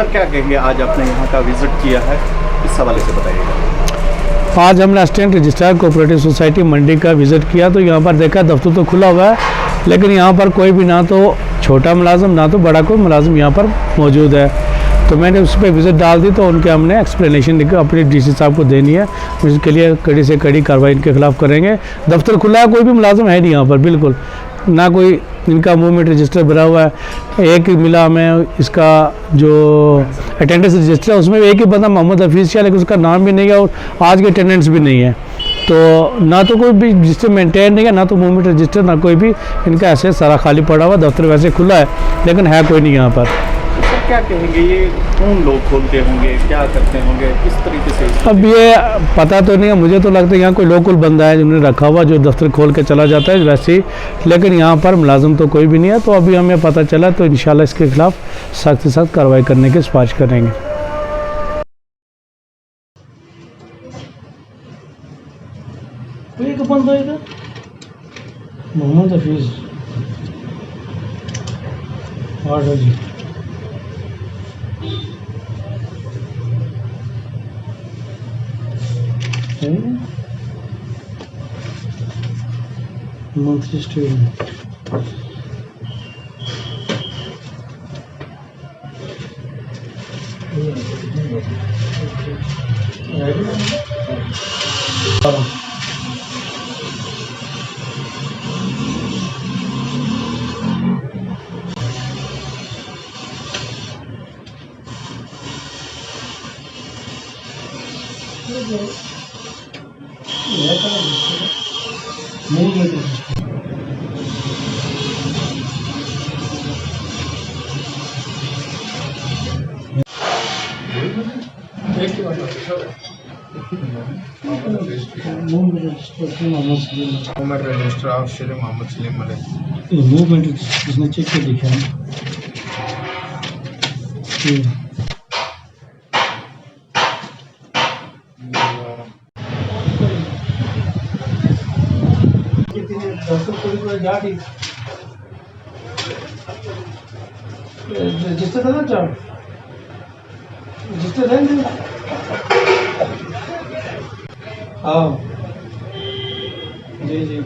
Sir क्या कहेंगे, आज आपने यहाँ का विजिट किया है, इस हवाले से बताइएगा। आज हमने असिस्टेंट रजिस्ट्रार कोऑपरेटिव सोसाइटी मंडी का विज़िट किया तो यहाँ पर देखा दफ्तर तो खुला हुआ है, लेकिन यहाँ पर कोई भी ना तो छोटा मुलाजिम ना तो बड़ा कोई मुलाजिम यहाँ पर मौजूद है। तो मैंने उस पर विज़िट डाल दी तो उनके हमने एक्सप्लेनेशन अपने डीसी साहब को देनी है, इसके लिए कड़ी से कड़ी कार्रवाई इनके खिलाफ़ करेंगे। दफ्तर खुला है, कोई भी मुलाजिम है नहीं यहाँ पर, बिल्कुल ना कोई इनका मूवमेंट रजिस्टर भरा हुआ है। एक ही मिला हमें इसका जो अटेंडेंस रजिस्टर है उसमें एक ही बंदा मोहम्मद हफीज़ है, लेकिन उसका नाम भी नहीं है और आज की अटेंडेंस भी नहीं है। तो ना तो कोई भी रजिस्टर मेंटेन नहीं है, ना तो मूवमेंट रजिस्टर, ना कोई भी इनका ऐसे सारा खाली पड़ा हुआ। दफ्तर वैसे खुला है लेकिन है कोई नहीं यहाँ पर। सर क्या कहेंगे, ये कौन लोग खोलते होंगे, क्या करते होंगे, किस तरीके से? अब ये पता तो नहीं है, मुझे तो लगता है यहाँ कोई लोकल बंदा है जिन्होंने रखा हुआ जो दफ्तर खोल के चला जाता है वैसे ही, लेकिन यहाँ पर मुलाजिम तो कोई भी नहीं है। तो अभी हमें पता चला तो इंशाल्लाह इसके खिलाफ सख्त से सख्त कार्रवाई करने की सिफारिश करेंगे। एक बंदा इधर Mohammad Hafeez ji monthly statement movement register of Shri Mohammad Salim Malik. Movement इसने चेक कर दिखा है। रजिस्टर था ना, चार रजिस्टर है। हाँ जी जी।